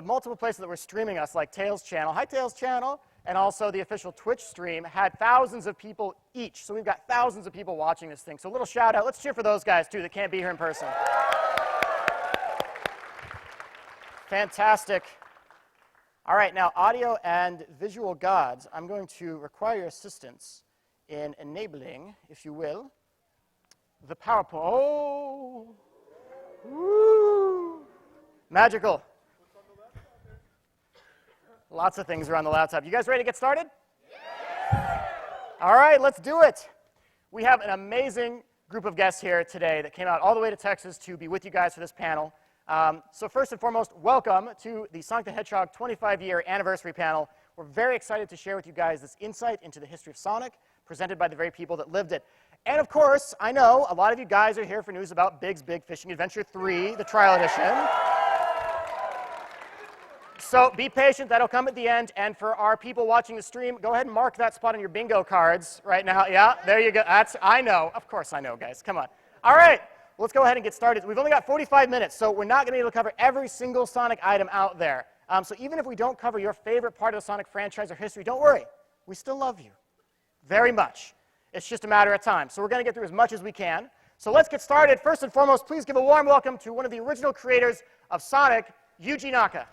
multiple places that were streaming us, like Tails channel, hi Tails channel, and also the official Twitch stream had thousands of people each. So we've got thousands of people watching this thing. So a little shout out. Let's cheer for those guys too that can't be here in person. Fantastic. All right, now audio and visual gods, I'm going to require your assistance in enabling, if you will, the PowerPoint. Oh, woo. Magical. Lots of things are on the laptop. You guys ready to get started? Yeah. All right, let's do it. We have an amazing group of guests here today that came out all the way to Texas to be with you guys for this panel. So first and foremost, welcome to the Sonic the Hedgehog 25-year anniversary panel. We're very excited to share with you guys this insight into the history of Sonic, presented by the very people that lived it. And of course, I know a lot of you guys are here for news about Big's Big Fishing Adventure 3, the trial edition. So be patient, that'll come at the end. And for our people watching the stream, go ahead and mark that spot on your bingo cards right now. Yeah, there you go. I know. Of course I know, guys. Come on. All right. Let's go ahead and get started. We've only got 45 minutes, so we're not going to be able to cover every single Sonic item out there. So even if we don't cover your favorite part of the Sonic franchise or history, don't worry. We still love you very much. It's just a matter of time. So we're going to get through as much as we can. So let's get started. First and foremost, please give a warm welcome to one of the original creators of Sonic, Yuji Naka.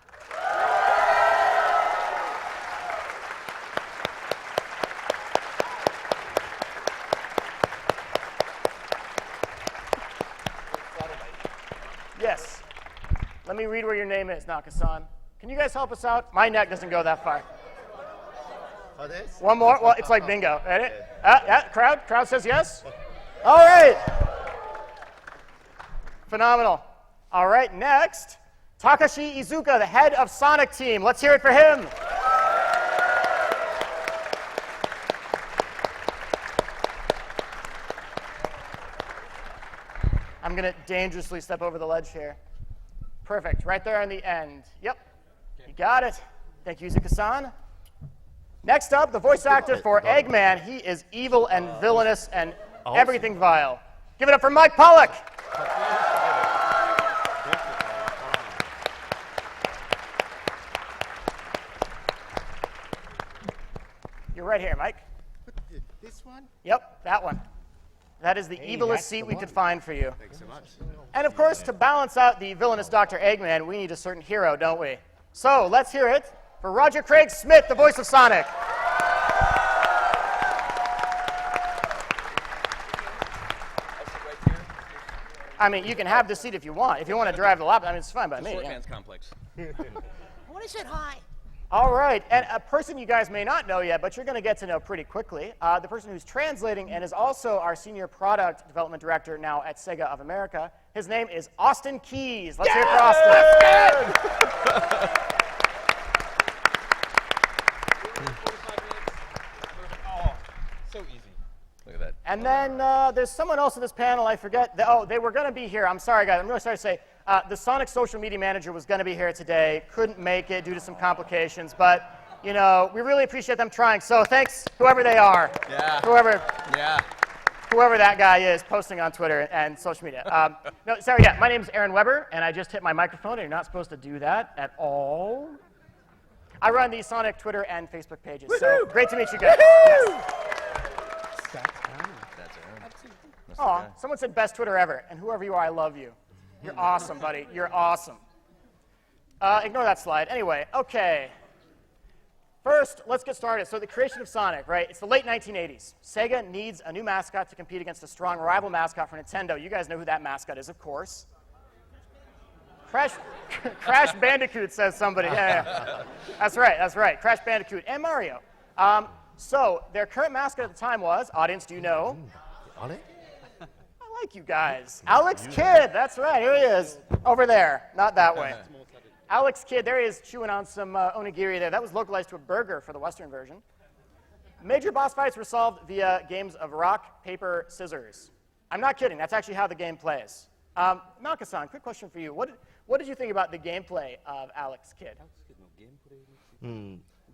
Yes. Let me read where your name is, Naka-san. Can you guys help us out? My neck doesn't go that far. One more? Well, it's like bingo. Ready? Yeah, crowd? Crowd says yes? All right. Phenomenal. All right, next, Takashi Iizuka, the head of Sonic Team. Let's hear it for him. I'm going to dangerously step over the ledge here. Perfect. Right there on the end. Yep. You got it. Thank you, Iizuka-san. Next up, the voice actor for Eggman. He is evil and villainous and everything vile. Give it up for Mike Pollock. You're right here, Mike. This one? Yep, that one. That is the evilest seat we could find for you. Thanks so much. And of course, to balance out the villainous Dr. Eggman, we need a certain hero, don't we? So let's hear it for Roger Craig Smith, the voice of Sonic. I mean, you can have this seat if you want. If you want to drive the laptop, I mean, it's fine by me. Short man's complex. I want to say hi. All right, and a person you guys may not know yet, but you're going to get to know pretty quickly, the person who's translating and is also our senior product development director now at Sega of America. His name is Austin Keys. Let's hear it for Austin. Oh, so easy. Look at that. And then there's someone else in this panel, I forget. They were going to be here. I'm sorry, guys. I'm really sorry to say. The Sonic social media manager was going to be here today, couldn't make it due to some complications, but, you know, we really appreciate them trying. So thanks, whoever they are. Yeah. Whoever that guy is posting on Twitter and social media. My name's Aaron Weber, and I just hit my microphone, and you're not supposed to do that at all. I run the Sonic Twitter and Facebook pages, so great to meet you guys. Yes. That's Aaron. Aw, someone said best Twitter ever, and whoever you are, I love you. You're awesome, buddy. You're awesome. Ignore that slide. Anyway, okay. First, let's get started. So the creation of Sonic, right? It's the late 1980s. Sega needs a new mascot to compete against a strong rival mascot for Nintendo. You guys know who that mascot is, of course. Crash Bandicoot, says somebody. Yeah. That's right. Crash Bandicoot and Mario. So their current mascot at the time was, audience, do you know? I like you guys. Alex Kidd, that's right, here he is. Over there, not that way. Alex Kidd, there he is chewing on some onigiri there. That was localized to a burger for the Western version. Major boss fights were solved via games of rock, paper, scissors. I'm not kidding, that's actually how the game plays. Naka-san, quick question for you. What did you think about the gameplay of Alex Kidd?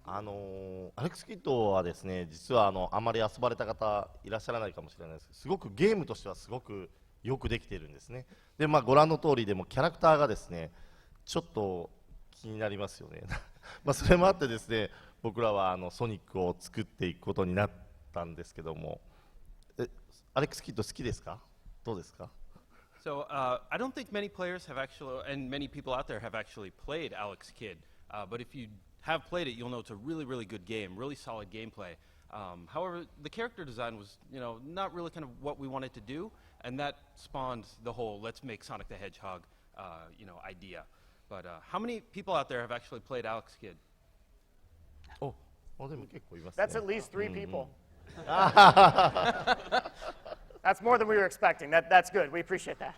アレックス・キッドはですね、実はあまり遊ばれた方いらっしゃらないかもしれないですけど、すごくゲームとしてはすごくよくできているんですね。で、ご覧の通りでもキャラクターがですね、ちょっと気になりますよね。まあそれもあってですね、僕らはソニックを作っていくことになったんですけども、アレックスキッド好きですか？どうですか？ So I don't think many players have actually, and many people out there have actually played Alex Kidd. But if you have played it, you'll know it's a really, really good game, really solid gameplay. However, the character design was, not really kind of what we wanted to do, and that spawned the whole "let's make Sonic the Hedgehog," idea. But how many people out there have actually played Alex Kidd? でも結構いますね。 That's at least 3 people. That's more than we were expecting. That's good. We appreciate that.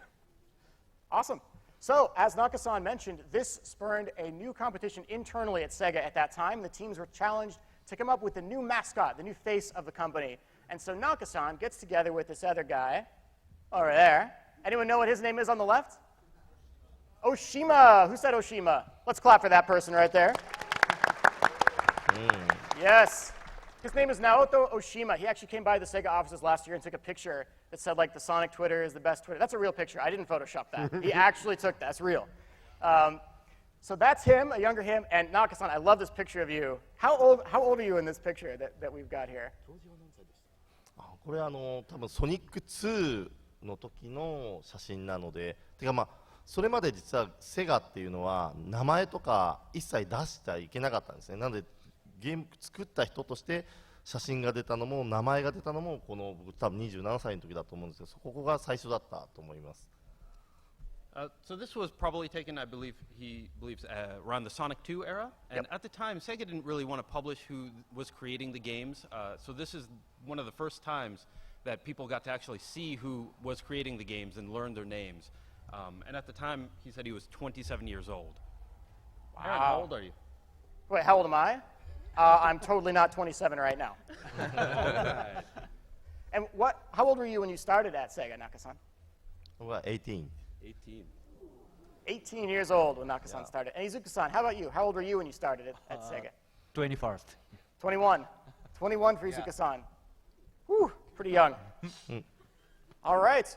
Awesome. So, as Naka-san mentioned, this spurned a new competition internally at Sega at that time. The teams were challenged to come up with the new mascot, the new face of the company. And so Naka-san gets together with this other guy over there. Anyone know what his name is on the left? Oshima. Who said Oshima? Let's clap for that person right there. Yes. His name is Naoto Oshima. He actually came by the Sega offices last year and took a picture that said, like, the Sonic Twitter is the best Twitter. That's a real picture. I didn't Photoshop that. He actually took that. That's real. So that's him, a younger him. And Naka-san, I love this picture of you. How old are you in this picture that we've got here? これ多分ソニック2の時の写真なので、てかまあそれまで実はセガっていうのは名前とか一切出してはいけなかったんですね。なのでゲーム作った人として写真が出たのも名前が出たのもこの僕多分27歳の時だと思うんですけど、ここが最初だったと思います。So this was probably taken, I believe, he believes, around the Sonic 2 era. And at the time, Sega didn't really want to publish who was creating the games. So this is one of the first times that people got to actually see who was creating the games and learn their names. And at the time, he said he was 27 years old. Wow. Aaron, how old are you? Wait, how old am I? I'm totally not 27 right now. And how old were you when you started at Sega, Naka-san? 僕は18。 18. 18 years old when Naka-san started. And Iizuka-san, how about you? How old were you when you started at Sega? 21st. 21. 21 for Iizuka-san. Whew, pretty young. All right.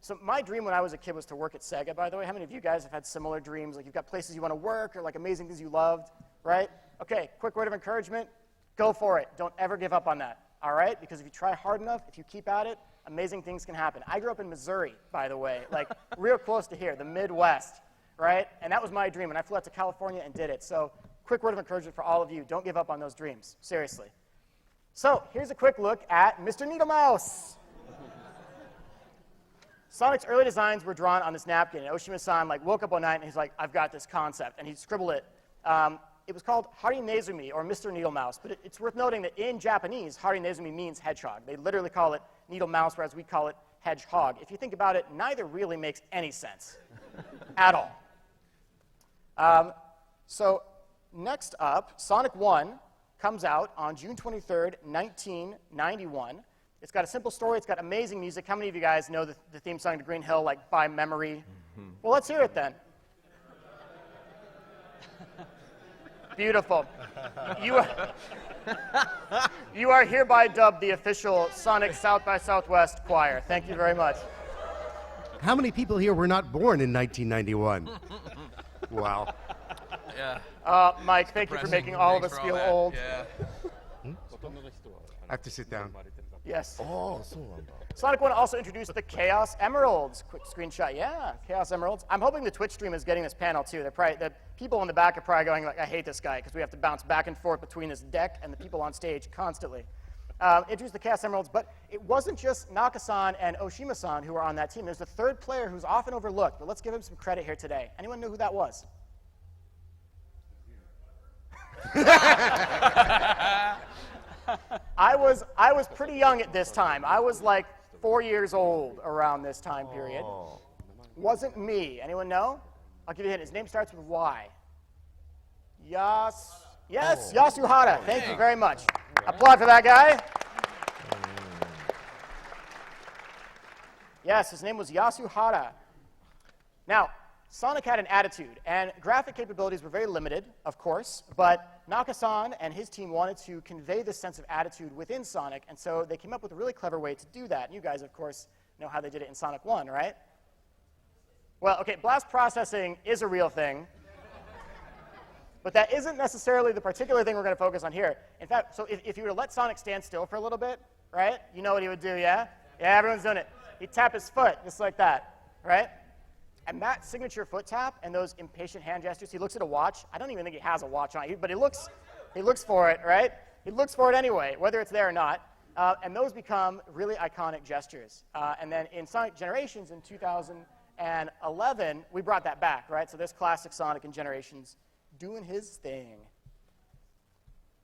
So my dream when I was a kid was to work at Sega, by the way. How many of you guys have had similar dreams? Like you've got places you want to work or like amazing things you loved, right? Okay, quick word of encouragement. Go for it. Don't ever give up on that, all right? Because if you try hard enough, if you keep at it, amazing things can happen. I grew up in Missouri, by the way, like real close to here, the Midwest, right? And that was my dream, and I flew out to California and did it. So quick word of encouragement for all of you. Don't give up on those dreams, seriously. So here's a quick look at Mr. Needle Mouse. Sonic's early designs were drawn on this napkin, and Oshima-san woke up one night and he's like, I've got this concept, and he scribbled it. It was called Harinezumi, or Mr. Needle Mouse, but it's worth noting that in Japanese, Harinezumi means hedgehog. They literally call it Needle Mouse, whereas we call it Hedgehog. If you think about it, neither really makes any sense at all. So next up, Sonic 1 comes out on June 23rd, 1991. It's got a simple story. It's got amazing music. How many of you guys know the theme song to Green Hill, like by memory? Well, let's hear it then. Beautiful. You are hereby dubbed the official Sonic South by Southwest choir. Thank you very much. How many people here were not born in 1991? Wow. Yeah. Mike, thank you for making all of us feel old. Yeah. I have to sit down. Yes. ああ、そうなんだ。 Sonic 1 also introduced the Chaos Emeralds. Quick screenshot. Yeah, Chaos Emeralds. I'm hoping the Twitch stream is getting this panel too. The people in the back are probably going like, I hate this guy because we have to bounce back and forth between this deck and the people on stage constantly. Introduced the Chaos Emeralds, but it wasn't just Naka-san and Oshima-san who were on that team. There's a third player who's often overlooked, but let's give him some credit here today. Anyone know who that was? I was pretty young at this time. I was like 4 years old around this time period. Wasn't me. Anyone know? I'll give you a hint. His name starts with Y. Yes, Yasuhara. Thank you very much. Applaud for that guy. Yes, his name was Yasuhara. Now, Sonic had an attitude, and graphic capabilities were very limited, of course, but Naka-san and his team wanted to convey this sense of attitude within Sonic, and so they came up with a really clever way to do that. And you guys, of course, know how they did it in Sonic 1, right? Well, okay, blast processing is a real thing. But that isn't necessarily the particular thing we're going to focus on here. In fact, so if you were to let Sonic stand still for a little bit, right? You know what he would do, yeah? Yeah, everyone's doing it. He'd tap his foot, just like that, right? And that signature foot tap and those impatient hand gestures, he looks at a watch. I don't even think he has a watch on, but he looks for it, right? He looks for it anyway, whether it's there or not. And those become really iconic gestures. And then in Sonic Generations in 2011, we brought that back, right? So there's classic Sonic in Generations doing his thing.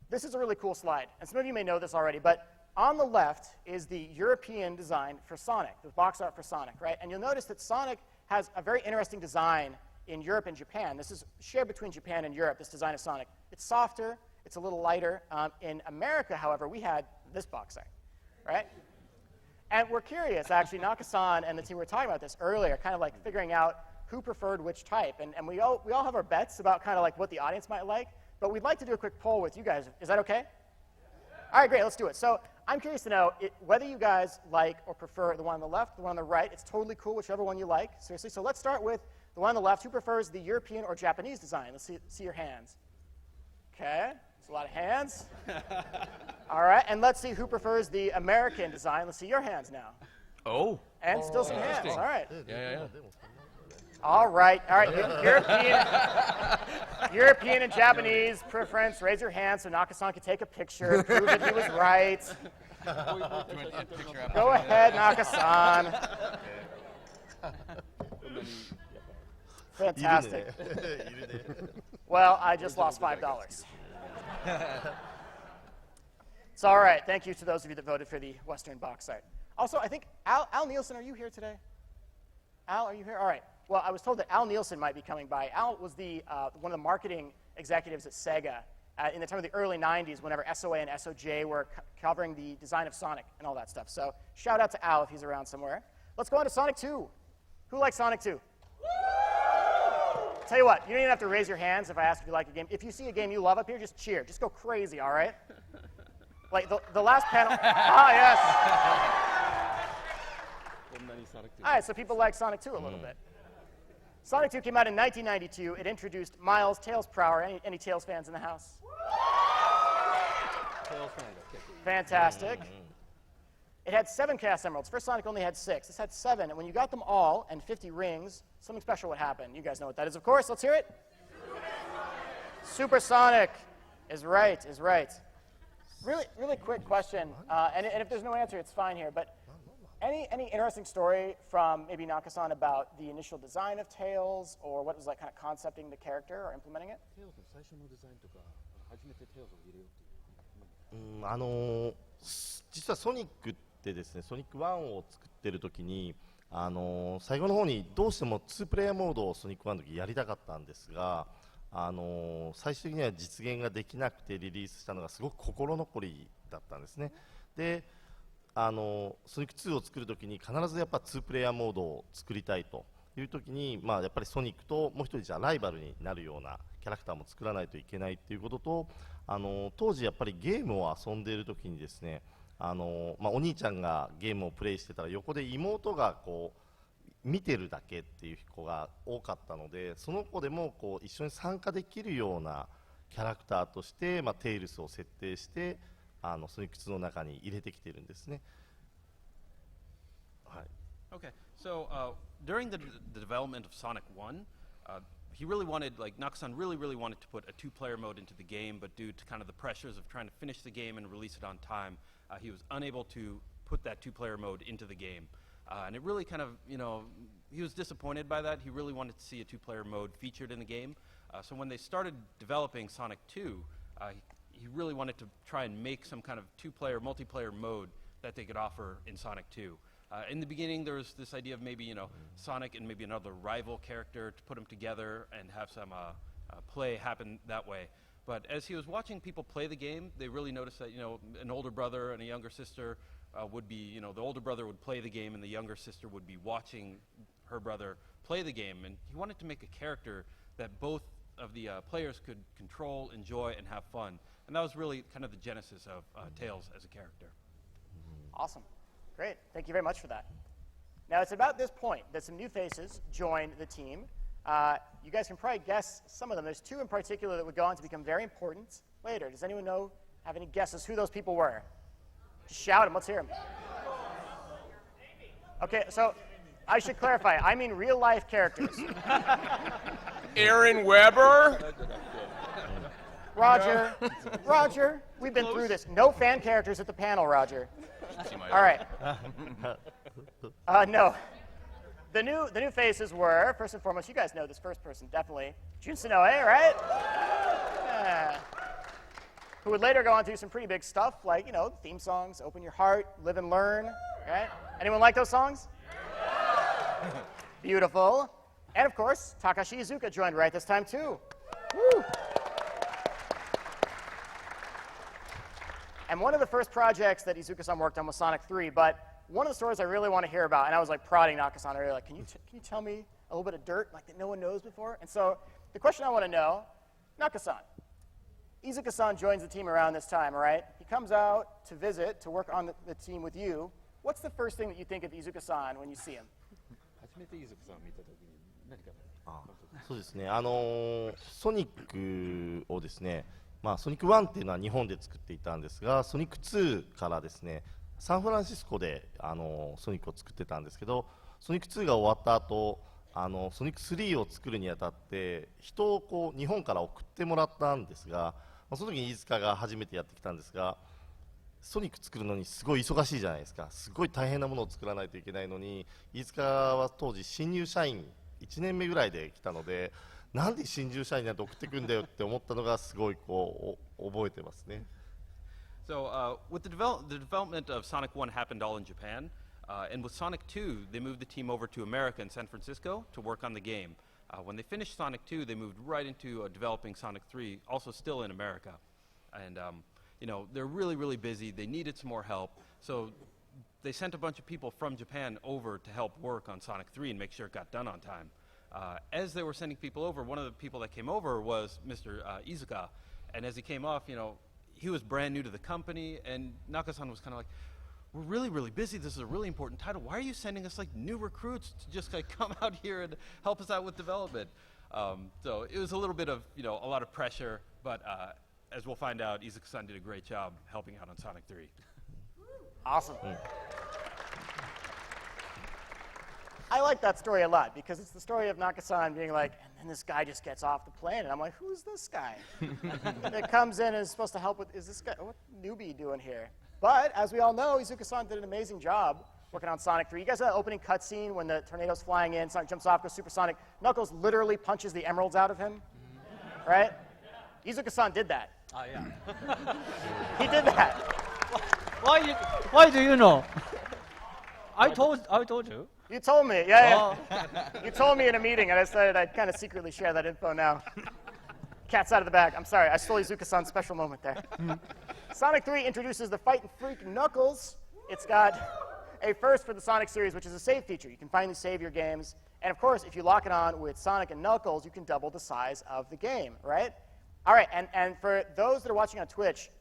This is a really cool slide. And some of you may know this already, but on the left is the European design for Sonic, the box art for Sonic, right? And you'll notice that Sonic has a very interesting design in Europe and Japan. This is shared between Japan and Europe, this design of Sonic. It's softer, it's a little lighter. In America, however, we had this box art, right? And we're curious, actually, Naka-san and the team were talking about this earlier, kind of like figuring out who preferred which type. And we all have our bets about kind of like what the audience might like, but we'd like to do a quick poll with you guys. Is that okay? All right, great, let's do it. So I'm curious to know whether you guys like or prefer the one on the left, the one on the right. It's totally cool, whichever one you like, seriously. So let's start with the one on the left. Who prefers the European or Japanese design? Let's see your hands. Okay, there's a lot of hands. All right, and let's see who prefers the American design. Let's see your hands now. Oh. And still some hands, all right. Yeah. All right. European and Japanese preference. Raise your hand so Naka-san can take a picture, prove that he was right. Go ahead, Naka-san. Fantastic. Well, I just lost $5. It's all right. Thank you to those of you that voted for the Western box art. Also, I think Al Nielsen, are you here today? Al, are you here? All right. Well, I was told that Al Nielsen might be coming by. Al was one of the marketing executives at Sega in the time of the early 90s, whenever SOA and SOJ were covering the design of Sonic and all that stuff. So shout out to Al if he's around somewhere. Let's go on to Sonic 2. Who likes Sonic 2? Tell you what, you don't even have to raise your hands if I ask if you like a game. If you see a game you love up here, just cheer. Just go crazy, all right? Like the last panel. Yes. All right, so people like Sonic 2 a little bit. Sonic 2 came out in 1992. It introduced Miles Tails Prower. Any Tails fans in the house? Fantastic. It had 7 Chaos Emeralds. First Sonic only had 6. This had 7. And when you got them all and 50 rings, something special would happen. You guys know what that is, of course. Let's hear it. Supersonic is right. Really quick question. And if there's no answer, it's fine here. But any interesting story from maybe Naka-san about the initial design of Tails, or what was like kind of concepting the character or implementing it? 実はソニックってですね、ソニック1を作ってる時に最後の方にどうしても2プレイヤーモードをソニック1の時やりたかったんですが、最終的には実現ができなくてリリースしたのがすごく心残りだったんですね。でソニック2を作るときに必ずやっぱ2プレイヤーモードを作りたいというときに、やっぱりソニックともう一人じゃライバルになるようなキャラクターも作らないといけないということと、当時やっぱりゲームを遊んでいるときにですね、お兄ちゃんがゲームをプレイしてたら横で妹がこう見てるだけっていう子が多かったので、その子でもこう一緒に参加できるようなキャラクターとして、テイルスを設定してソニック2の中に入れてきてるんですね。はい。Okay, so during the development of Sonic 1, he really wanted, like Naka-san really wanted to put a 2-player mode into the game, but due to kind of the pressures of trying to finish the game and release it on time, he was unable to put that 2-player mode into the game. And it really kind of, he was disappointed by that. He really wanted to see a 2-player mode featured in the game. So when they started developing Sonic 2, he really wanted to try and make some kind of 2-player, multiplayer mode that they could offer in Sonic 2. In the beginning, there was this idea of maybe, Sonic and maybe another rival character to put them together and have some play happen that way. But as he was watching people play the game, they really noticed that, an older brother and a younger sister would be, the older brother would play the game and the younger sister would be watching her brother play the game. And he wanted to make a character that both of the players could control, enjoy, and have fun. And that was really kind of the genesis of Tails as a character. Awesome. Great. Thank you very much for that. Now, it's about this point that some new faces joined the team. You guys can probably guess some of them. There's two in particular that would go on to become very important later. Does anyone have any guesses who those people were? Just shout them. Let's hear them. Okay, so I should clarify. I mean real-life characters. Aaron Weber? Roger. Roger, we've been through this. No fan characters at the panel, Roger. All right. No. The new faces were, first and foremost, you guys know this first person, definitely. Jun Sonoe, right? Yeah. Who would later go on to do some pretty big stuff, like, theme songs, Open Your Heart, Live and Learn, right? Anyone like those songs? Beautiful. And of course, Takashi Iizuka joined right this time too. Woo. And one of the first projects that Iizuka-san worked on was Sonic 3, but one of the stories I really want to hear about, and I was like prodding Naka-san earlier, like, can you tell me a little bit of dirt like that no one knows before? And so the question I want to know, Naka-san, Iizuka-san joins the team around this time, all right? He comes out to visit, to work on the team with you. What's the first thing that you think of Iizuka-san when you see him? 初めて飯塚さんを見たときに何かそうですね、ソニックをですね、ソニック1っていうのは日本で作っていたんですが、ソニック2からですね、サンフランシスコでソニックを作ってたんですけど、ソニック2が終わった後、ソニック3を作るにあたって人を日本から送ってもらったんですが、その時に飯塚が初めてやってきたんですが、ソニック作るのにすごい忙しいじゃないですか。すごい大変なものを作らないといけないのに、飯塚は当時新入社員1年目ぐらいで来たので、なんで新入社員なんて送ってくんだよって思ったのがすごい覚えてますね。So with the development of Sonic 1 happened all in Japan, and with Sonic 2, they moved the team over to America in San Francisco to work on the game. When they finished Sonic 2, they moved right into developing Sonic 3, also still in America. And they're really, really busy. They needed some more help. So they sent a bunch of people from Japan over to help work on Sonic 3 and make sure it got done on time. As they were sending people over, one of the people that came over was Mr. Iizuka. And as he came off, he was brand new to the company, and Naka-san was kind of like, we're really, really busy. This is a really important title. Why are you sending us like new recruits to just like come out here and help us out with development? So it was a little bit of, a lot of pressure, but as we'll find out, Iizuka-san did a great job helping out on Sonic 3. Awesome. I like that story a lot because it's the story of Naka-san being like, and then this guy just gets off the plane, and I'm like, who's this guy? that comes in and is supposed to help with, is this guy, what newbie doing here? But as we all know, Iizuka-san did an amazing job working on Sonic 3. You guys saw that opening cutscene when the tornado's flying in, Sonic jumps off, goes supersonic, Knuckles literally punches the emeralds out of him, right? Iizuka-san did that. Oh, yeah. He did that. Why do you know? I told you. You told me, yeah. You told me in a meeting, and I decided I'd kind of secretly share that info now. Cat's out of the bag. I'm sorry, I stole Iizuka-san's special moment there. Sonic 3 introduces the Fight and Freak Knuckles. It's got a first for the Sonic series, which is a save feature. You can finally save your games. And of course, if you lock it on with Sonic and Knuckles, you can double the size of the game, right? All right, and for those that are watching on Twitch,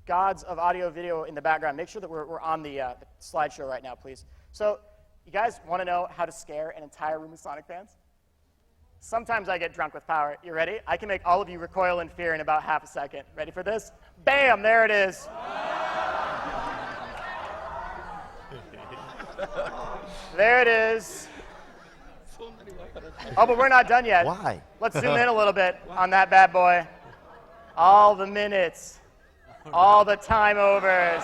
gods of audio video in the background, make sure that we're on the slideshow right now, please. So, you guys want to know how to scare an entire room of Sonic fans? Sometimes I get drunk with power. You ready? I can make all of you recoil in fear in about half a second. Ready for this? Bam! There it is. There it is. Oh, but we're not done yet. Why? Let's zoom in a little bit on that bad boy. All the minutes. All the time overs.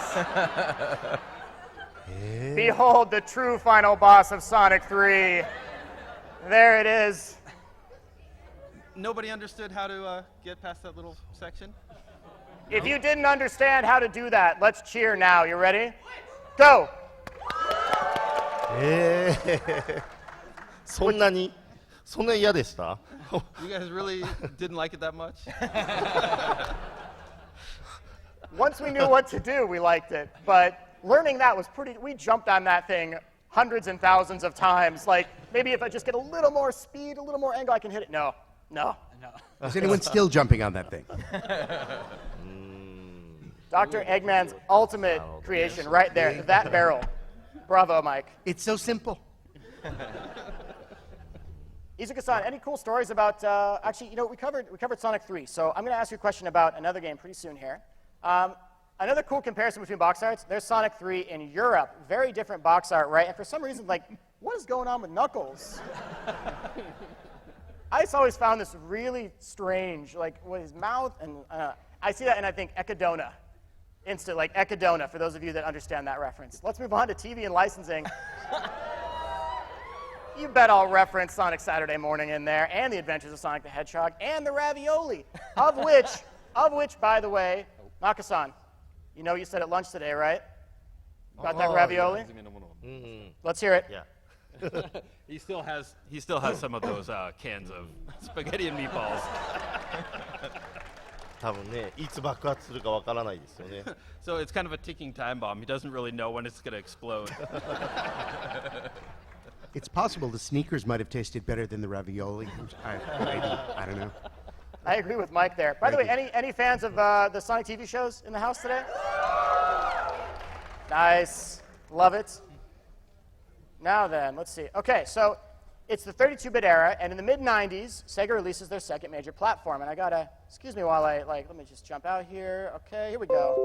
Behold the true final boss of Sonic 3. There it is. Nobody understood how to get past that little section? If you didn't understand how to do that, let's cheer now. You ready? Go! そんな嫌でした You guys really didn't like it that much? Once we knew what to do, we liked it. But learning that was we jumped on that thing hundreds and thousands of times. Like, maybe if I just get a little more speed, a little more angle, I can hit it. No. Is anyone still jumping on that thing? Dr. Eggman's ultimate creation right there, that barrel. Bravo, Mike. It's so simple. Iizuka-san, any cool stories about, actually, we covered Sonic 3, so I'm going to ask you a question about another game pretty soon here. Another cool comparison between box arts, there's Sonic 3 in Europe. Very different box art, right? And for some reason, like, what is going on with Knuckles? I just always found this really strange, like, with his mouth, and I see that and I think Echidna. Instant, like Echidna, for those of you that understand that reference. Let's move on to TV and licensing. You bet I'll reference Sonic Saturday Morning in there, and the Adventures of Sonic the Hedgehog, and the Ravioli, of which, by the way, Naka-san, you said at lunch today, right? About that ravioli? Let's hear it. Yeah. He still has some of those cans of spaghetti and meatballs. 多分ね、いつ爆発するかわからないですよね。So it's kind of a ticking time bomb. He doesn't really know when it's going to explode. It's possible the sneakers might have tasted better than the ravioli. I don't know. I agree with Mike there. By the way, any fans of the Sonic TV shows in the house today? Nice. Love it. Now then, let's see. Okay, so it's the 32-bit era, and in the mid-90s, Sega releases their second major platform. And I gotta, excuse me while let me just jump out here. Okay, here we go.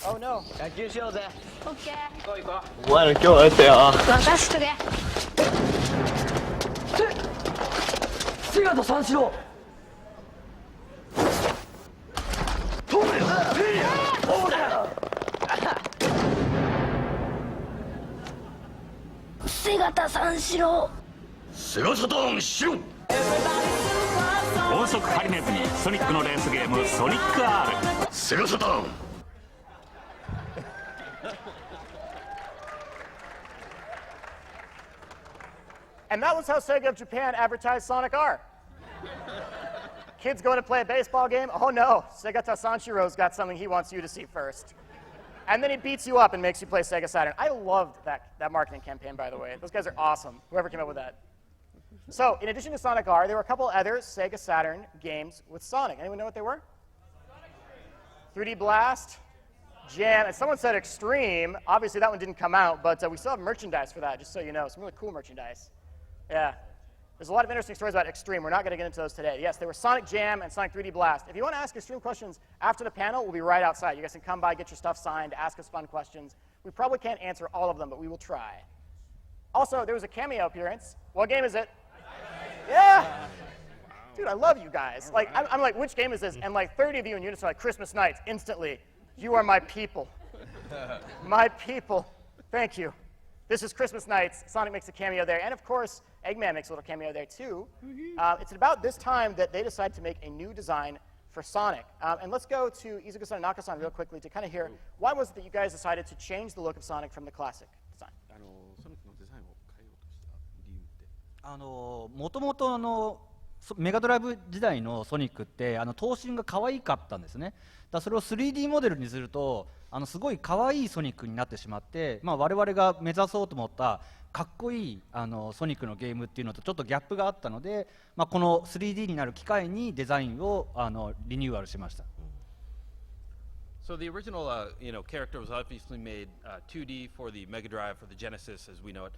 Oh no. 野球しようぜ。オッケー。行こう行こう。お前ら今日やったよ。任しとけ。姿三四郎。姿三四郎。セガサターンしろ。音速ハリネズミソニックのレースゲームソニック R。セガサターン。And that was how Sega of Japan advertised Sonic R. Kids going to play a baseball game? Oh no, Segata Sanshiro's got something he wants you to see first. And then he beats you up and makes you play Sega Saturn. I loved that marketing campaign, by the way. Those guys are awesome, whoever came up with that. So, in addition to Sonic R, there were a couple other Sega Saturn games with Sonic. Anyone know what they were? 3D Blast, Jam, and someone said Extreme. Obviously, that one didn't come out, but we still have merchandise for that, just so you know. Some really cool merchandise. Yeah. There's a lot of interesting stories about Extreme. We're not going to get into those today. Yes, they were Sonic Jam and Sonic 3D Blast. If you want to ask Extreme questions after the panel, we'll be right outside. You guys can come by, get your stuff signed, ask us fun questions. We probably can't answer all of them, but we will try. Also, there was a cameo appearance. What game is it? Yeah! Dude, I love you guys. Like, I'm like, which game is this? And like 30 of you in unison are like, Christmas nights, instantly. You are my people. My people. Thank you. This is Christmas nights. Sonic makes a cameo there. And of course, Eggman makes a little cameo there too. It's about this time that they decide to make a new design for Sonic. And let's go to Iizuka-san and Naka-san real quickly to kind of hear, why was it that you guys decided to change the look of Sonic from the classic design? ソニックのデザインを変えようとした理由って。もともとメガドライブ時代のソニックって頭身が可愛かったんですね。だからそれを 3D モデルにするとすごい可愛いソニックになってしまって、我々が目指そうと思ったかっこいいソニックのゲームっていうのとちょっとギャップがあったので、この 3D になる機会にデザインをリニューアルしました。So the original, character was obviously made 2D for the Mega Drive, for the Genesis as we know it.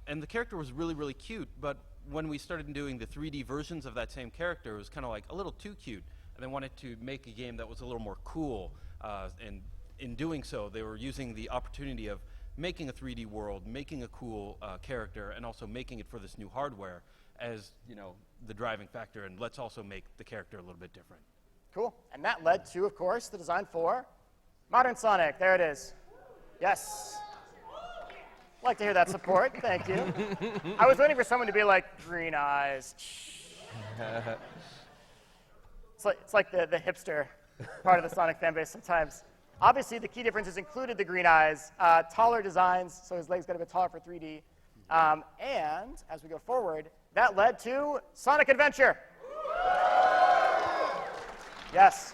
And the character was really, really cute, but when we started doing the 3D versions of that same character, it was kind of like a little too cute. And they wanted to make a game that was a little more cool. And in doing so, they were using the opportunity of making a 3D world, making a cool character, and also making it for this new hardware as, the driving factor. And let's also make the character a little bit different. Cool. And that led to, of course, the design for Modern Sonic. There it is. Yes. Like to hear that support. Thank you. I was waiting for someone to be like, green eyes. It's like the hipster part of the Sonic fan base sometimes. Obviously, the key differences included the green eyes, taller designs, so his legs got a bit taller for 3D. And as we go forward, that led to Sonic Adventure. Yes.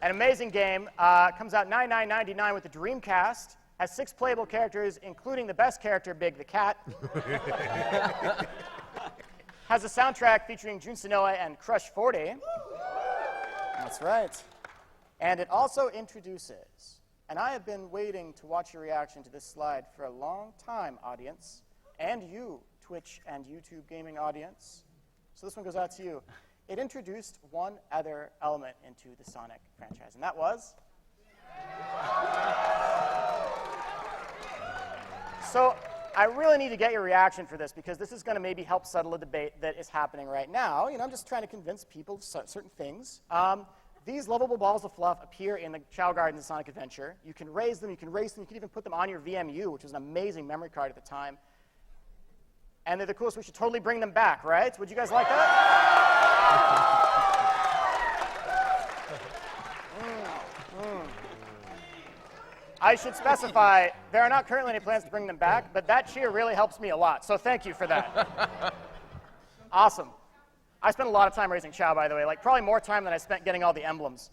An amazing game. Comes out $99.99 with the Dreamcast. Has 6 playable characters, including the best character, Big the Cat. Has a soundtrack featuring Jun Sonoe and Crush 40. That's right. And it also introduces, and I have been waiting to watch your reaction to this slide for a long time, audience, and you, Twitch and YouTube gaming audience. So this one goes out to you. It introduced one other element into the Sonic franchise, and that was? So I really need to get your reaction for this, because this is going to maybe help settle a debate that is happening right now. You know, I'm just trying to convince people of certain things. These lovable balls of fluff appear in the Chao Gardens of Sonic Adventure. You can raise them, you can race them, you can even put them on your VMU, which was an amazing memory card at the time. And they're the coolest. We should totally bring them back, right? Would you guys like that? I should specify, there are not currently any plans to bring them back, but that cheer really helps me a lot, so thank you for that. Awesome. I spent a lot of time raising Chao, by the way, like probably more time than I spent getting all the emblems.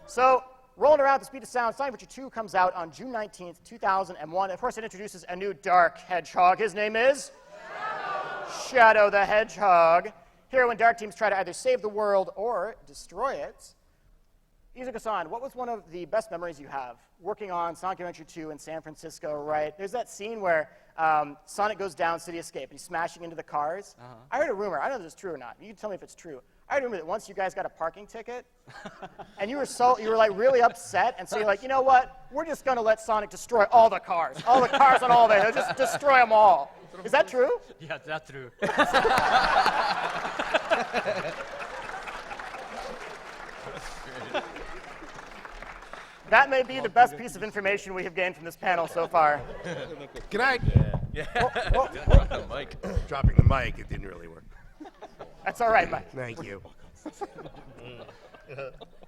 So, rolling around at the speed of sound, Sonic Adventure 2 comes out on June 19th, 2001. Of course, it introduces a new dark hedgehog. His name is? Shadow the Hedgehog. Here, when dark teams try to either save the world or destroy it. Iizuka-san, what was one of the best memories you have working on Sonic Adventure 2 in San Francisco, right? There's that scene where Sonic goes down City Escape and he's smashing into the cars. I heard a rumor, I don't know if it's true or not, you can tell me if it's true. I heard a rumor that once you guys got a parking ticket, and you were like really upset, and so you're like, you know what, we're just gonna let Sonic destroy all the cars on all the, he'll just destroy them all. Is that true? Yeah, that's true. That may be the best piece of information we have gained from this panel so far. Good night. Mike. Dropping the mic, it didn't really work. That's all right, Mike. Thank you.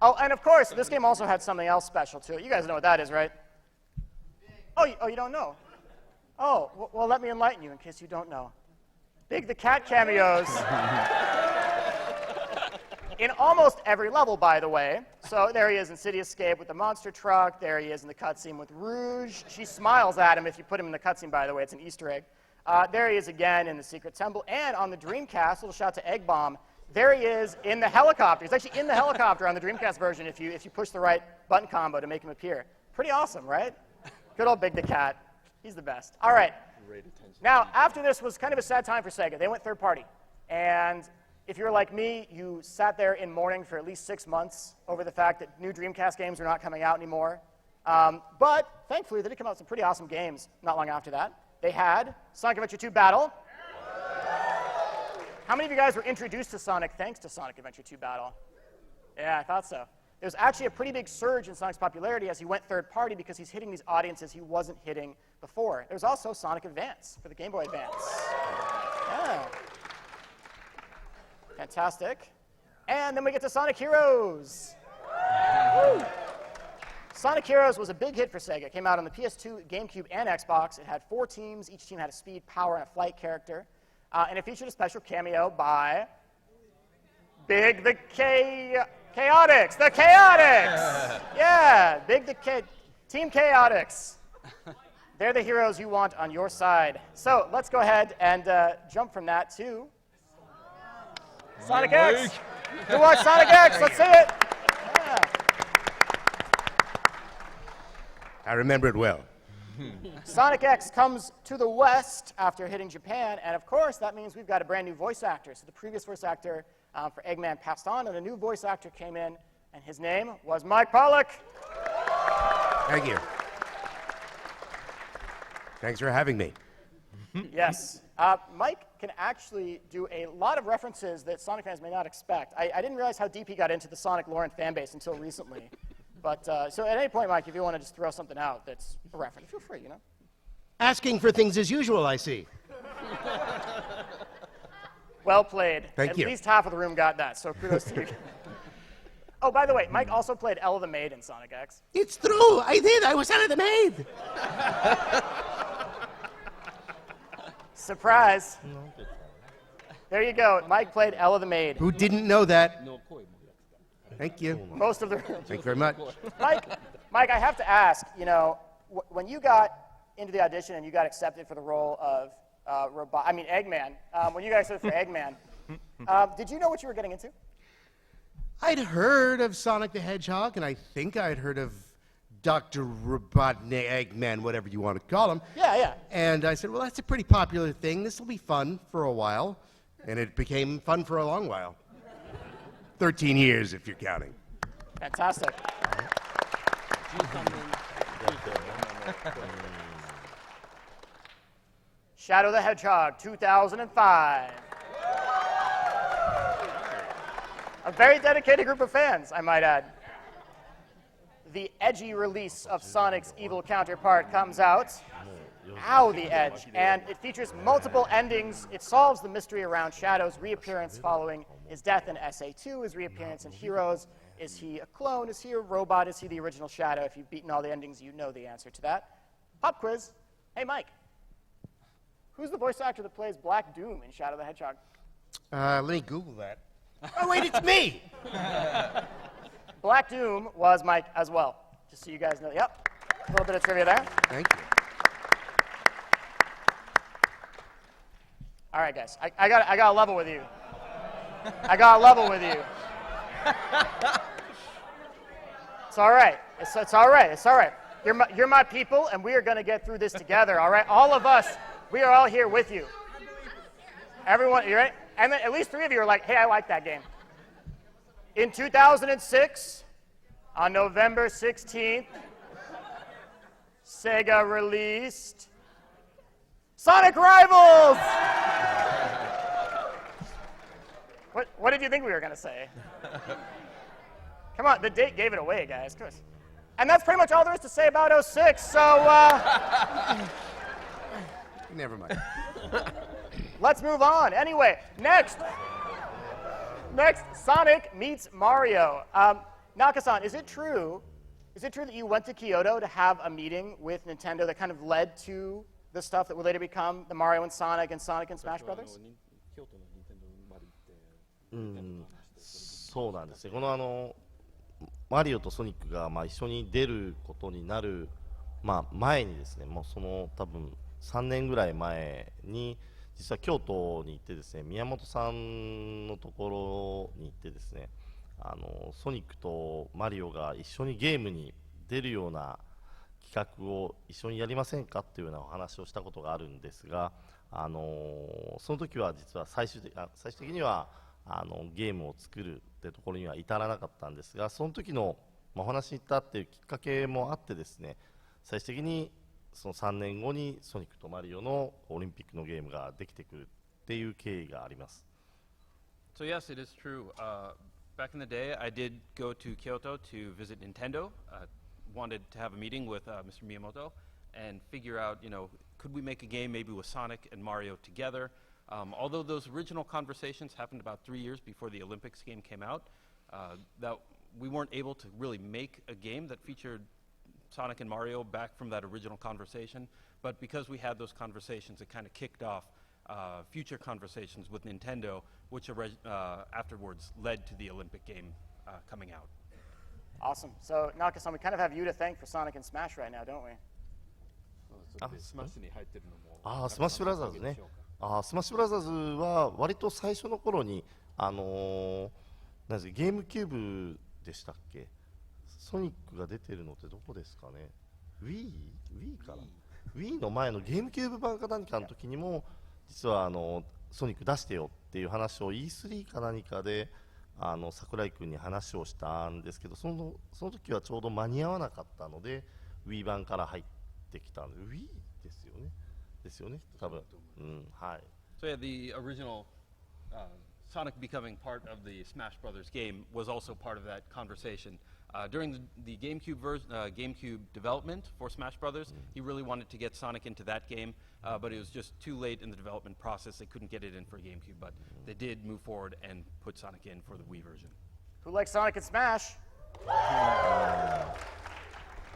Oh, and of course, this game also had something else special to it. You guys know what that is, right? Oh, you don't know? Oh, well, let me enlighten you in case you don't know. Big the Cat cameos. In almost every level, by the way. So there he is in City Escape with the monster truck. There he is in the cutscene with Rouge. She smiles at him if you put him in the cutscene, by the way. It's an Easter egg. There he is again in the Secret Temple. And on the Dreamcast, little shout to Egg Bomb, there he is in the helicopter. He's actually in the helicopter on the Dreamcast version if you push the right button combo to make him appear. Pretty awesome, right? Good old Big the Cat. He's the best. All right. Now, after this was kind of a sad time for Sega. They went third party. And if you're like me, you sat there in mourning for at least 6 months over the fact that new Dreamcast games are not coming out anymore. But thankfully, they did come out with some pretty awesome games not long after that. They had Sonic Adventure 2 Battle. How many of you guys were introduced to Sonic thanks to Sonic Adventure 2 Battle? Yeah, I thought so. There's actually a pretty big surge in Sonic's popularity as he went third party because he's hitting these audiences he wasn't hitting before. There's also Sonic Advance for the Game Boy Advance. Yeah. Fantastic. And then we get to Sonic Heroes. Woo. Sonic Heroes was a big hit for Sega. It came out on the PS2, GameCube, and Xbox. It had 4 teams. Each team had a speed, power, and a flight character. And it featured a special cameo by Big the Chaotix. The Chaotix! Yeah, Big the Team Chaotix. They're the heroes you want on your side. So let's go ahead and jump from that to Sonic X. Who wants Sonic X? Let's see it. Yeah. I remember it well. Sonic X comes to the West after hitting Japan, and of course that means we've got a brand new voice actor. So the previous voice actor for Eggman passed on, and a new voice actor came in, and his name was Mike Pollock. Thank you. Thanks for having me. Yes. Mike can actually do a lot of references that Sonic fans may not expect. I didn't realize how deep he got into the Sonic lore and fan base until recently. But so at any point, Mike, if you want to just throw something out that's a reference, feel free, you know? Asking for things as usual, I see. Well played. Thank you. At least half of the room got that, so kudos to you. Oh, by the way, Mike also played Ella the Maid in Sonic X. It's true. I did. I was Ella the Maid. Surprise. There you go. Mike played Ella the Maid. Who didn't know that? Thank you. Most of the room. Thank you very much. Mike, I have to ask, you know, when you got into the audition and you got accepted for the role of Eggman, when you got accepted for Eggman, did you know what you were getting into? I'd heard of Sonic the Hedgehog, and I think I'd heard of Dr. Robotnik, Eggman, whatever you want to call him. Yeah, yeah. And I said, well, that's a pretty popular thing. This will be fun for a while. And it became fun for a long while. 13 years, if you're counting. Fantastic. Shadow the Hedgehog, 2005. A very dedicated group of fans, I might add. The edgy release of Sonic's evil counterpart comes out. Ow, the edge. And it features multiple endings. It solves the mystery around Shadow's reappearance following his death in SA2, his reappearance in Heroes. Is he a clone? Is he a robot? Is he the original Shadow? If you've beaten all the endings, you know the answer to that. Pop quiz. Hey, Mike. Who's the voice actor that plays Black Doom in Shadow the Hedgehog? Let me Google that. Oh, wait, it's me! Black Doom was Mike as well. Just so you guys know. Yep. A little bit of trivia there. Thank you. All right, guys. I got to level with you. I got to level with you. It's all right. It's all right. It's all right. You're my people, and we are going to get through this together, all right? All of us, we are all here with you. Everyone, you ready? And then at least 3 of you are like, hey, I like that game. In 2006, on November 16th, Sega released Sonic Rivals! What did you think we were going to say? Come on, the date gave it away, guys. Come on. And that's pretty much all there is to say about 06, so Never mind. let's move on. Anyway, next, Sonic meets Mario. Naka-san, is it true that you went to Kyoto to have a meeting with Nintendo that kind of led to the stuff that would later become the Mario and Sonic and Smash Brothers? そうなんですね。このマリオとソニックが一緒に出ることになる前にですね、もうその多分3年ぐらい前に実は京都に行ってですね、宮本さんのところに行ってですね、ソニックとマリオが一緒にゲームに出るような企画を一緒にやりませんかっていうようなお話をしたことがあるんですが、その時は実は最終的にはゲームを作るってところには至らなかったんですが、その時のお話に行ったっていうきっかけもあってですね、最終的にその3年後にソニックとマリオのオリンピックのゲームができてくるっていう経緯があります。So yes, it is true. Back in the day, I did go to Kyoto to visit Nintendo. Wanted to have a meeting with Mr. Miyamoto and figure out, could we make a game maybe with Sonic and Mario together? Although those original conversations happened about 3 years before the Olympics game came out, that we weren't able to really make a game that featured Sonic and Mario back from that original conversation. But because we had those conversations, it kind of kicked off future conversations with Nintendo, which afterwards led to the Olympic game coming out. Awesome. So, Naka-san, we kind of have you to thank for Sonic and Smash right now, don't we? スマッシュブラザーズね。スマッシュブラザーズは割と最初の頃になんですゲームキューブでしたっけ？ソニックが出てるのってどこですかね？ Wii かな？ Wii の前のゲームキューブ版か何かの時にも実はソニック出してよっていう話を E3 か何かで桜井君に話をしたんですけど、その時はちょうど間に合わなかったので Wii 版から入ってきたんで Wii ですよね多分。はい。So yeah, the original Sonic becoming part of the Smash Brothers game was also part of that conversation. During the GameCube development for Smash Brothers, he really wanted to get Sonic into that game, but it was just too late in the development process. They couldn't get it in for GameCube, but they did move forward and put Sonic in for the Wii version. Who likes Sonic and Smash?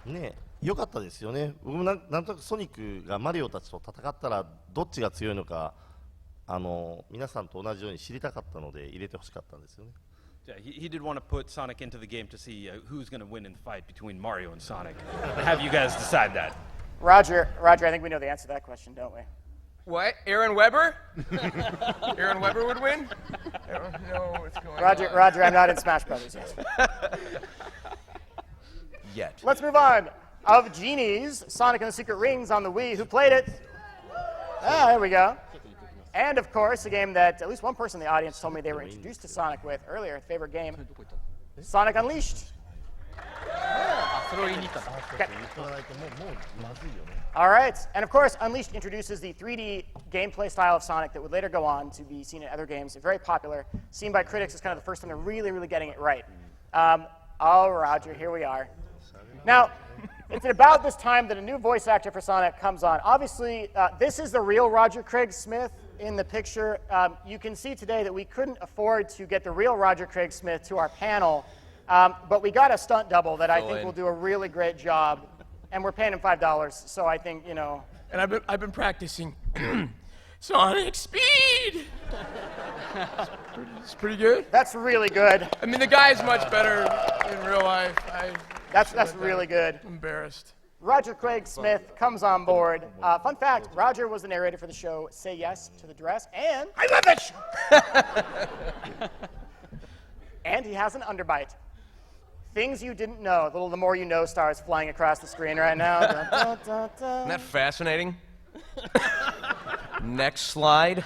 ねえ、よかったですよね。僕もなんとなくソニックがマリオたちと戦ったらどっちが強いのか皆さんと同じように知りたかったので入れてほしかったんですよね。Yeah, he did want to put Sonic into the game to see who's going to win in the fight between Mario and Sonic. And have you guys decide that. Roger, I think we know the answer to that question, don't we? What? Aaron Weber? Aaron Weber would win? I don't know what's going on. Roger, I'm not in Smash Brothers yet. Yet. Let's move on. Of Genies, Sonic and the Secret Rings on the Wii. Who played it? Ah, there we go. And of course, a game that at least one person in the audience told me they were introduced to Sonic with earlier, favorite game, Sonic Unleashed. Okay. All right, and of course, Unleashed introduces the 3D gameplay style of Sonic that would later go on to be seen in other games. Very popular, seen by critics as kind of the first time they're really getting it right. Oh, Roger, here we are. Now, it's at about this time that a new voice actor for Sonic comes on. Obviously, this is the real Roger Craig Smith in the picture. You can see today that we couldn't afford to get the real Roger Craig Smith to our panel, but we got a stunt double that I think will do a really great job. And we're paying him $5, so I think, you know. And I've been practicing Sonic Speed. It's pretty good. That's really good. I mean, the guy's much better in real life. That's really good. I'm embarrassed. Roger Craig Smith comes on board. Fun fact, Roger was the narrator for the show Say Yes to the Dress, and I love that show! And he has an underbite. Things you didn't know. The more you know stars flying across the screen right now. Dun, dun, dun, dun. Isn't that fascinating? Next slide.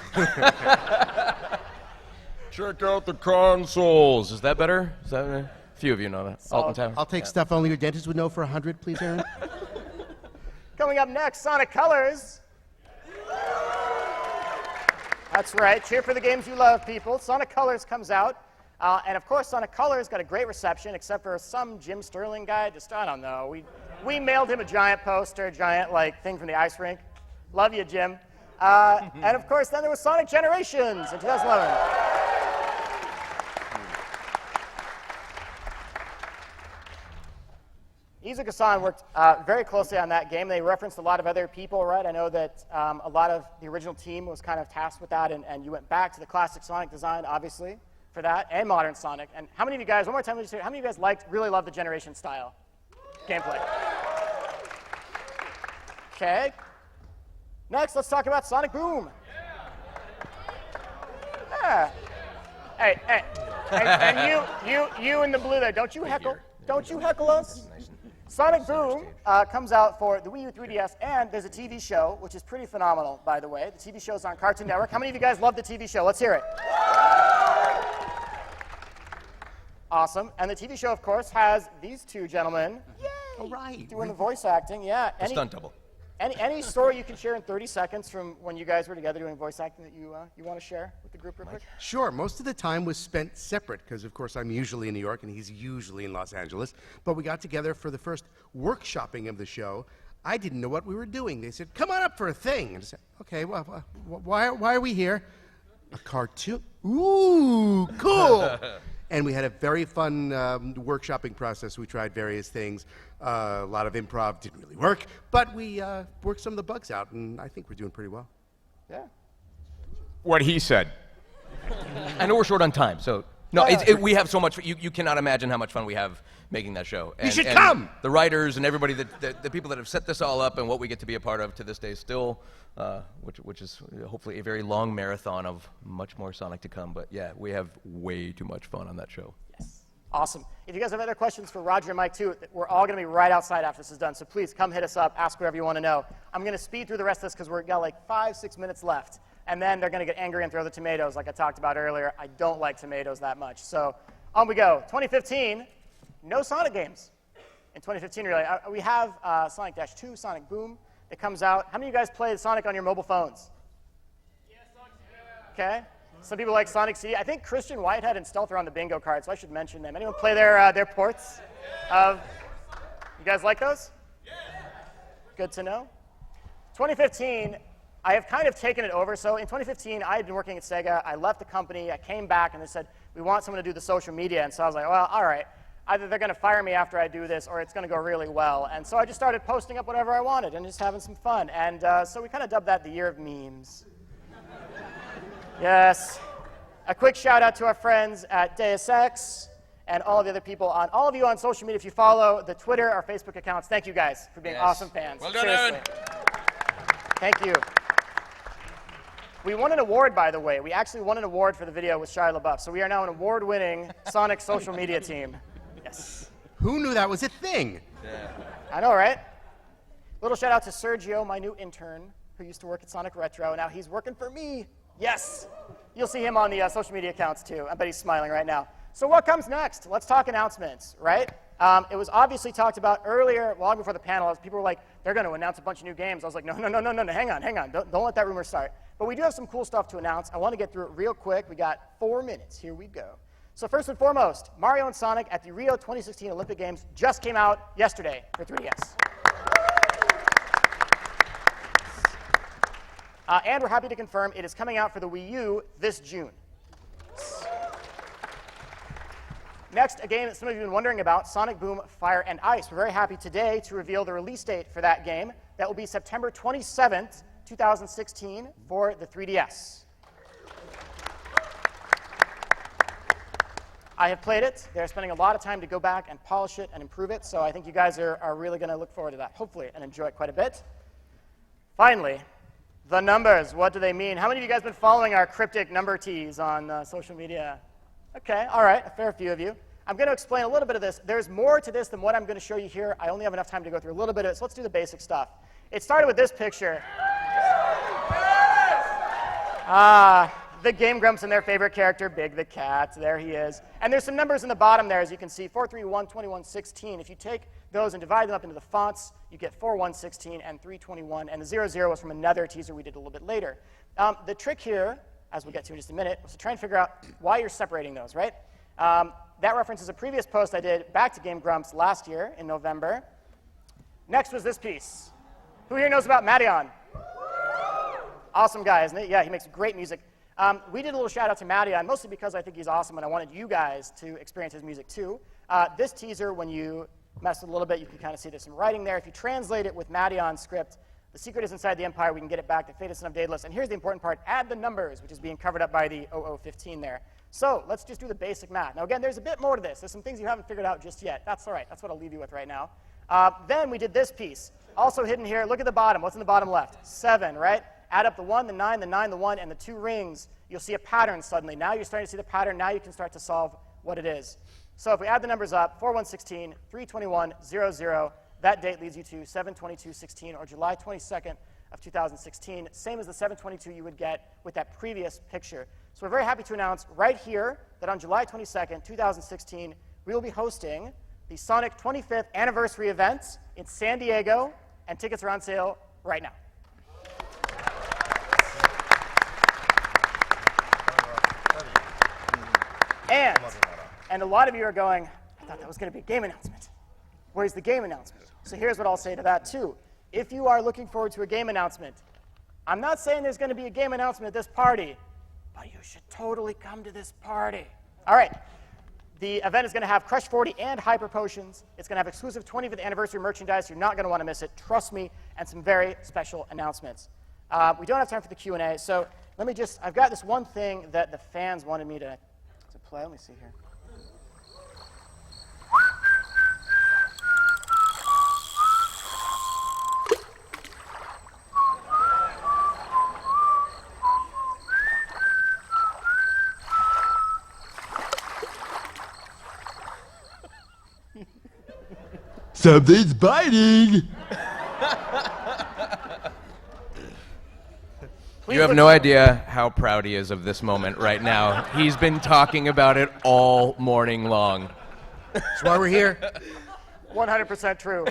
Check out the consoles. Is that better? Is that a few of you know that? Alton Tower. I'll take stuff only your dentist would know for 100, please, Aaron. Coming up next, Sonic Colors. That's right. Cheer for the games you love, people. Sonic Colors comes out. And of course, Sonic Colors got a great reception, except for some Jim Sterling guy. Just, I don't know. We mailed him a giant poster, giant thing from the ice rink. Love you, Jim. And of course, then there was Sonic Generations in 2011. Iizuka-san worked very closely on that game. They referenced a lot of other people, right? I know that a lot of the original team was kind of tasked with that, and you went back to the classic Sonic design, obviously, for that, and modern Sonic. And how many of you guys, one more time, how many of you guys really loved the Generation style gameplay? Okay. Next, let's talk about Sonic Boom. Yeah. Hey, and you in the blue there, don't you heckle. Don't you heckle us. Sonic Boom comes out for the Wii U 3DS, and there's a TV show, which is pretty phenomenal, by the way. The TV show's on Cartoon Network. How many of you guys love the TV show? Let's hear it. Awesome. And the TV show, of course, has these two gentlemen. Yay! All right. Doing the voice acting, yeah. The stunt double. Any story you can share in 30 seconds from when you guys were together doing voice acting that you want to share with the group real quick? Sure. Most of the time was spent separate because, of course, I'm usually in New York and he's usually in Los Angeles. But we got together for the first workshopping of the show. I didn't know what we were doing. They said, come on up for a thing. And I said, okay, well, why are we here? A cartoon? Ooh, cool. And we had a very fun workshopping process. We tried various things. A lot of improv didn't really work, but we worked some of the bugs out, and I think we're doing pretty well. Yeah. What he said. I know we're short on time, so no, we have so much. You cannot imagine how much fun we have making that show. You should come. The writers and everybody, the people that have set this all up, and what we get to be a part of to this day still, which is hopefully a very long marathon of much more Sonic to come. But yeah, we have way too much fun on that show. Yes. Awesome. If you guys have other questions for Roger and Mike too, we're all going to be right outside after this is done. So please come hit us up, ask whatever you want to know. I'm going to speed through the rest of this because we've got like 5-6 minutes left. And then they're going to get angry and throw the tomatoes like I talked about earlier. I don't like tomatoes that much. So on we go. 2015, no Sonic games. In 2015, really. We have Sonic Dash 2, Sonic Boom. It comes out. How many of you guys played Sonic on your mobile phones? Yes, okay. Some people like Sonic CD. I think Christian Whitehead and Stealth are on the bingo card, so I should mention them. Anyone play their ports? You guys like those? Yeah. Good to know. 2015, I have kind of taken it over. So in 2015, I had been working at Sega. I left the company. I came back, and they said, we want someone to do the social media. And so I was like, well, all right. Either they're going to fire me after I do this, or it's going to go really well. And so I just started posting up whatever I wanted and just having some fun. And so we kind of dubbed that the year of memes. Yes. A quick shout out to our friends at Deus Ex and all the other people all of you on social media. If you follow the Twitter or Facebook accounts, thank you guys for being awesome fans. Well done, seriously. Thank you. We won an award, by the way. We actually won an award for the video with Shia LaBeouf. So we are now an award-winning Sonic social media team. Yes. Who knew that was a thing? I know, right? Little shout out to Sergio, my new intern, who used to work at Sonic Retro. Now he's working for me. Yes. You'll see him on the social media accounts too. I bet he's smiling right now. So what comes next? Let's talk announcements, right? It was obviously talked about earlier, long before the panel. People were like, they're going to announce a bunch of new games. I was like, no, hang on. Don't let that rumor start. But we do have some cool stuff to announce. I want to get through it real quick. We got 4 minutes. Here we go. So first and foremost, Mario and Sonic at the Rio 2016 Olympic Games just came out yesterday for 3DS. And we're happy to confirm it is coming out for the Wii U this June. Next, a game that some of you have been wondering about, Sonic Boom Fire and Ice. We're very happy today to reveal the release date for that game. That will be September 27th, 2016 for the 3DS. I have played it. They're spending a lot of time to go back and polish it and improve it, so I think you guys are really going to look forward to that, hopefully, and enjoy it quite a bit. Finally, the numbers. What do they mean? How many of you guys have been following our cryptic number teas on social media? Okay, all right, a fair few of you. I'm going to explain a little bit of this. There's more to this than what I'm going to show you here. I only have enough time to go through a little bit of it, so let's do the basic stuff. It started with this picture. The Game Grumps and their favorite character, Big the Cat. There he is. And there's some numbers in the bottom there, as you can see, 431, 21, 16. If you take those and divide them up into the fonts, you get 4116 and 321. And the 00 was from another teaser we did a little bit later. The trick here, as we'll get to in just a minute, was to try and figure out why you're separating those, right? That references a previous post I did back to Game Grumps last year in November. Next was this piece. Who here knows about Madion? Awesome guy, isn't it? Yeah, he makes great music. We did a little shout out to Madion, mostly because I think he's awesome and I wanted you guys to experience his music too. This teaser, when you mess with it a little bit, you can kind of see there's some writing there. If you translate it with Madion's script, the secret is inside the Empire. We can get it back. The fate is son of Daedalus. And here's the important part. Add the numbers, which is being covered up by the 0015 there. So let's just do the basic math. Now, again, there's a bit more to this. There's some things you haven't figured out just yet. That's all right. That's what I'll leave you with right now. Then we did this piece. Also hidden here, look at the bottom. What's in the bottom left? 7, right? Add up the 1, the 9, the 9, the 1, and the 2 rings. You'll see a pattern suddenly. Now you're starting to see the pattern. Now you can start to solve what it is. So if we add the numbers up, 4116, 321, 00, that date leads you to 7/22/16, or July 22nd of 2016, same as the 7/22 you would get with that previous picture. So we're very happy to announce right here that on July 22nd, 2016, we will be hosting the Sonic 25th anniversary event in San Diego, and tickets are on sale right now. And a lot of you are going, I thought that was going to be a game announcement. Where's the game announcement? So here's what I'll say to that, too. If you are looking forward to a game announcement, I'm not saying there's going to be a game announcement at this party, but you should totally come to this party. All right. The event is going to have Crush 40 and Hyper Potions. It's going to have exclusive 25th anniversary merchandise. You're not going to want to miss it. Trust me. And some very special announcements. We don't have time for the Q&A, so let me just, I've got this one thing that the fans wanted me to play. Let me see here. Something's biting! You have no idea how proud he is of this moment right now. He's been talking about it all morning long. That's why we're here. 100% true.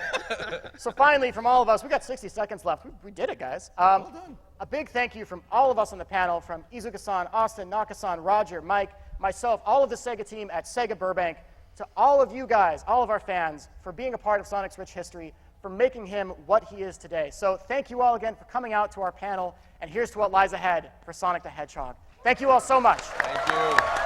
So finally, from all of us, we got 60 seconds left. We did it, guys. Well done. A big thank you from all of us on the panel, from Iizuka-san, Austin, Naka-san, Roger, Mike, myself, all of the Sega team at Sega Burbank, to all of you guys, all of our fans, for being a part of Sonic's rich history, for making him what he is today. So thank you all again for coming out to our panel, and here's to what lies ahead for Sonic the Hedgehog. Thank you all so much. Thank you.